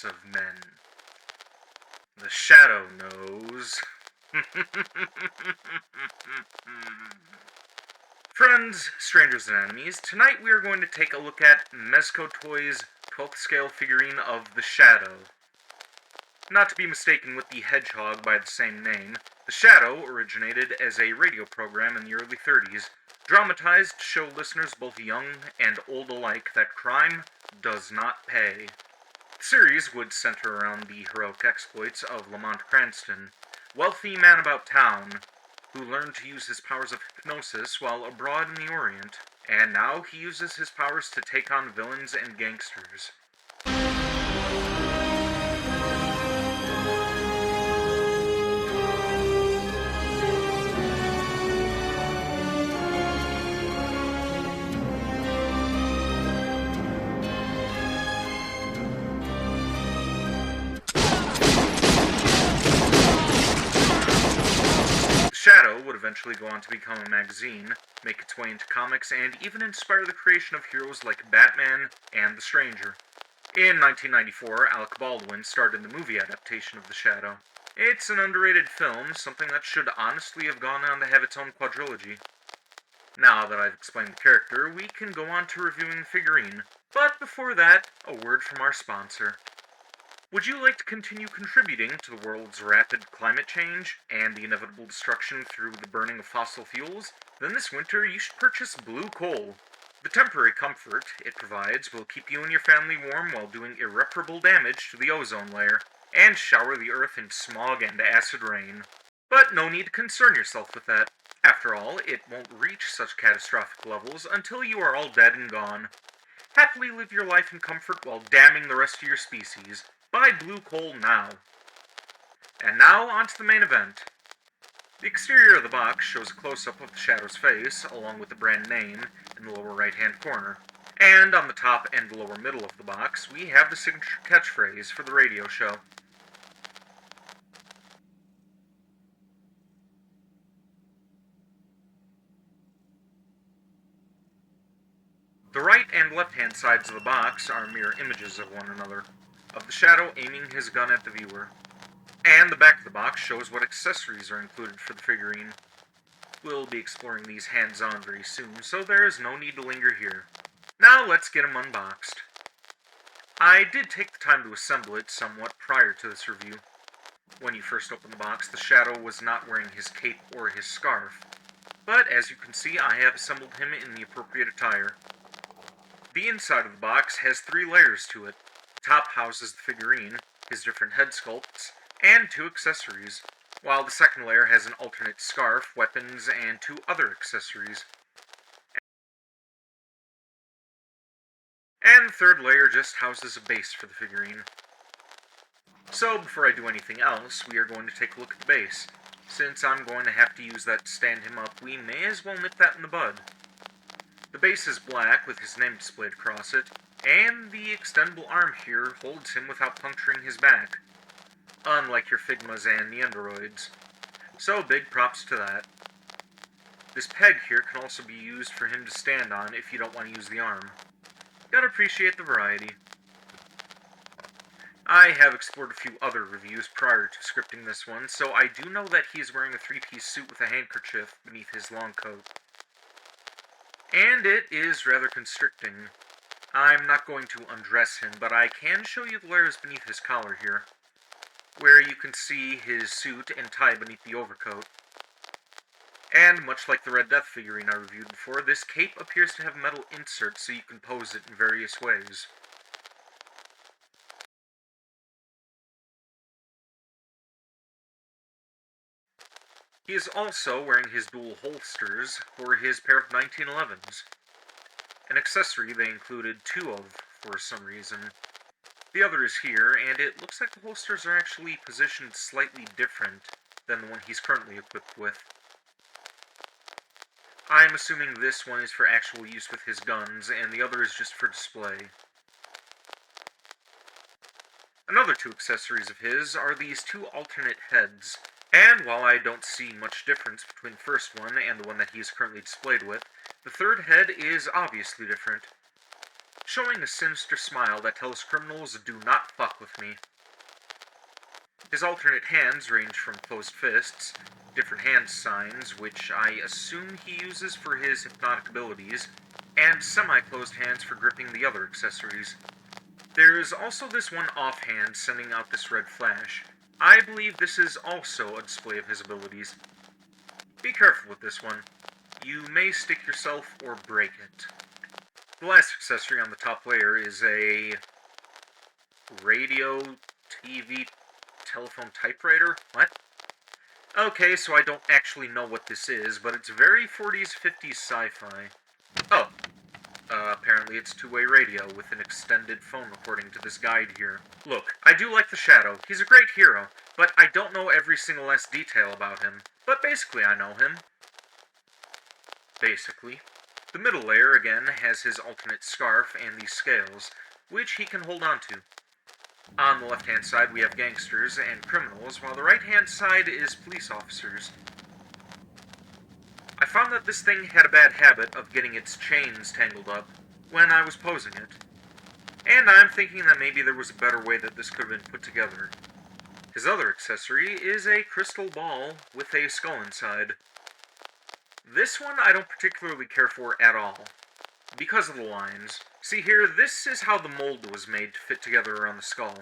hearts of men. The Shadow knows. Friends, strangers, and enemies, tonight we are going to take a look at MezcoToyz 12th scale figurine of the Shadow. Not to be mistaken with the Hedgehog by the same name, the Shadow originated as a radio program in the early 30s, dramatized to show listeners both young and old alike that crime does not pay. The series would center around the heroic exploits of Lamont Cranston, wealthy man about town, who learned to use his powers of hypnosis while abroad in the Orient, and now he uses his powers to take on villains and gangsters. Shadow would eventually go on to become a magazine, make its way into comics, and even inspire the creation of heroes like Batman and the Stranger. In 1994, Alec Baldwin starred in the movie adaptation of The Shadow. It's an underrated film, something that should honestly have gone on to have its own quadrilogy. Now that I've explained the character, we can go on to reviewing the figurine, but before that, a word from our sponsor. Would you like to continue contributing to the world's rapid climate change and the inevitable destruction through the burning of fossil fuels? Then this winter you should purchase blue coal. The temporary comfort it provides will keep you and your family warm while doing irreparable damage to the ozone layer, and shower the earth in smog and acid rain. But no need to concern yourself with that. After all, it won't reach such catastrophic levels until you are all dead and gone. Happily live your life in comfort while damning the rest of your species. Buy blue coal now. And now, on to the main event. The exterior of the box shows a close-up of the Shadow's face, along with the brand name, in the lower right-hand corner. And on the top and lower middle of the box, we have the signature catchphrase for the radio show. The right and left-hand sides of the box are mirror images of one another, of the Shadow aiming his gun at the viewer. And the back of the box shows what accessories are included for the figurine. We'll be exploring these hands-on very soon, so there is no need to linger here. Now let's get him unboxed. I did take the time to assemble it somewhat prior to this review. When you first open the box, the Shadow was not wearing his cape or his scarf, but as you can see, I have assembled him in the appropriate attire. The inside of the box has 3 layers to it. The top houses the figurine, his different head sculpts, and 2 accessories, while the second layer has an alternate scarf, weapons, and 2 other accessories. And the third layer just houses a base for the figurine. So, before I do anything else, we are going to take a look at the base. Since I'm going to have to use that to stand him up, we may as well nip that in the bud. The base is black, with his name displayed across it, and the extendable arm here holds him without puncturing his back, unlike your Figmas and Neanderoids. So big props to that. This peg here can also be used for him to stand on if you don't want to use the arm. Gotta appreciate the variety. I have explored a few other reviews prior to scripting this one, so I do know that he is wearing a 3-piece suit with a handkerchief beneath his long coat. And it is rather constricting. I'm not going to undress him, but I can show you the layers beneath his collar here, where you can see his suit and tie beneath the overcoat. And much like the Red Death figurine I reviewed before, this cape appears to have metal inserts so you can pose it in various ways. He is also wearing his dual holsters for his pair of 1911s. An accessory they included 2 of, for some reason. The other is here, and it looks like the holsters are actually positioned slightly different than the one he's currently equipped with. I'm assuming this one is for actual use with his guns, and the other is just for display. Another 2 accessories of his are these 2 alternate heads, and while I don't see much difference between the first one and the one that he is currently displayed with, the third head is obviously different. showing a sinister smile that tells criminals do not fuck with me. His alternate hands range from closed fists, different hand signs, which I assume he uses for his hypnotic abilities, and semi-closed hands for gripping the other accessories. There is also this one offhand sending out this red flash. I believe this is also a display of his abilities. Be careful with this one. You may stick yourself or break it. The last accessory on the top layer is a radio, TV, telephone typewriter? What? Okay, so I don't actually know what this is, but it's very 40s, 50s sci-fi. Oh, apparently it's two-way radio with an extended phone according to this guide here. Look, I do like the Shadow. He's a great hero, but I don't know every single last detail about him. But basically I know him. Basically. The middle layer, again, has his alternate scarf and these scales, which he can hold on to. On the left-hand side we have gangsters and criminals, while the right-hand side is police officers. I found that this thing had a bad habit of getting its chains tangled up when I was posing it, and I'm thinking that maybe there was a better way that this could have been put together. His other accessory is a crystal ball with a skull inside. This one I don't particularly care for at all, because of the lines. See here, this is how the mold was made to fit together around the skull.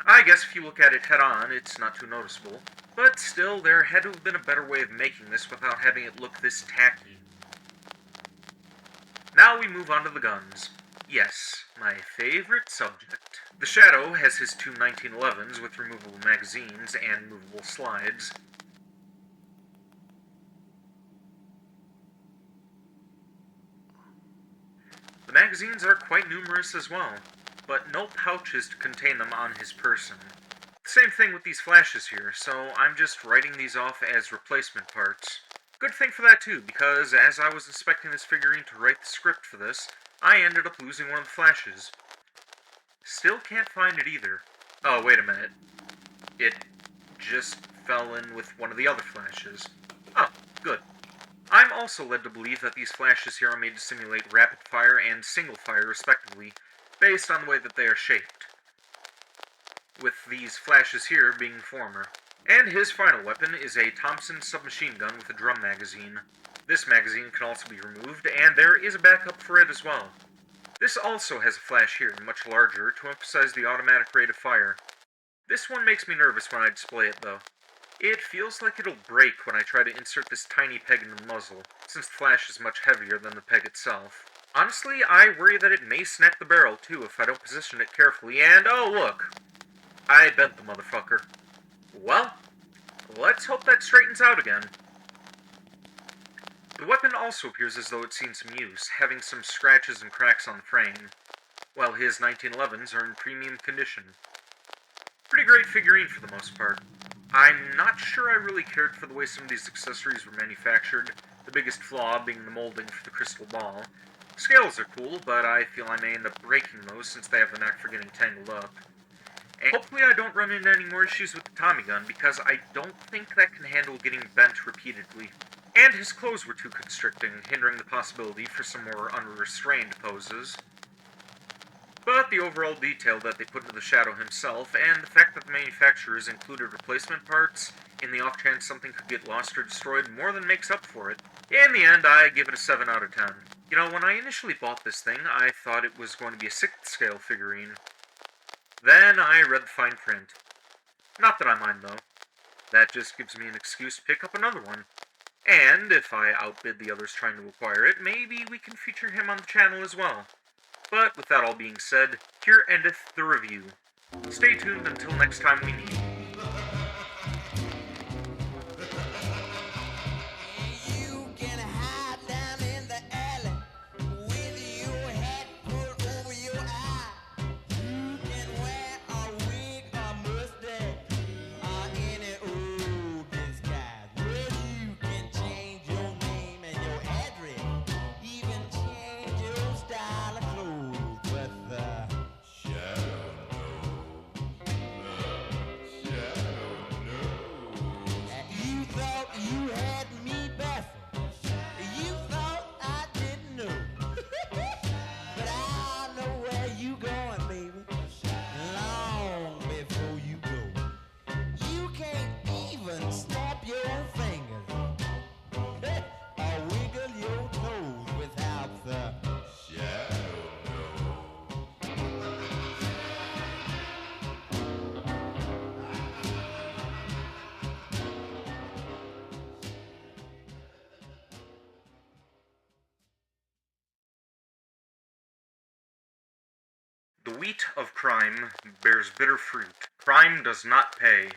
I guess if you look at it head-on, it's not too noticeable, but still, there had to have been a better way of making this without having it look this tacky. Now we move on to the guns. Yes, my favorite subject. The Shadow has his two 1911s with removable magazines and movable slides. The magazines are quite numerous as well, but no pouches to contain them on his person. Same thing with these flashes here, so I'm just writing these off as replacement parts. Good thing for that too, because as I was inspecting this figurine to write the script for this, I ended up losing one of the flashes. Still can't find it either. Oh, wait a minute. It just fell in with one of the other flashes. Oh, good. I'm also led to believe that these flashes here are made to simulate rapid fire and single fire respectively, based on the way that they are shaped, with these flashes here being the former. And his final weapon is a Thompson submachine gun with a drum magazine. This magazine can also be removed, and there is a backup for it as well. This also has a flash here, much larger, to emphasize the automatic rate of fire. This one makes me nervous when I display it, though. It feels like it'll break when I try to insert this tiny peg in the muzzle, since the flash is much heavier than the peg itself. Honestly, I worry that it may snap the barrel, too, if I don't position it carefully, and oh look! I bent the motherfucker. Well, let's hope that straightens out again. The weapon also appears as though it's seen some use, having some scratches and cracks on the frame, while his 1911s are in premium condition. Pretty great figurine for the most part. I'm not sure I really cared for the way some of these accessories were manufactured, the biggest flaw being the molding for the crystal ball. Scales are cool, but I feel I may end up breaking those since they have the knack for getting tangled up. And hopefully I don't run into any more issues with the Tommy gun, because I don't think that can handle getting bent repeatedly. And his clothes were too constricting, hindering the possibility for some more unrestrained poses. But the overall detail that they put into the Shadow himself, and the fact that the manufacturers included replacement parts, in the off chance something could get lost or destroyed, more than makes up for it. In the end, I give it a 7 out of 10. You know, when I initially bought this thing, I thought it was going to be a 6th scale figurine. Then I read the fine print. Not that I mind, though. That just gives me an excuse to pick up another one. And if I outbid the others trying to acquire it, maybe we can feature him on the channel as well. But with that all being said, here endeth the review. Stay tuned until next time we meet. The wheat of crime bears bitter fruit. Crime does not pay.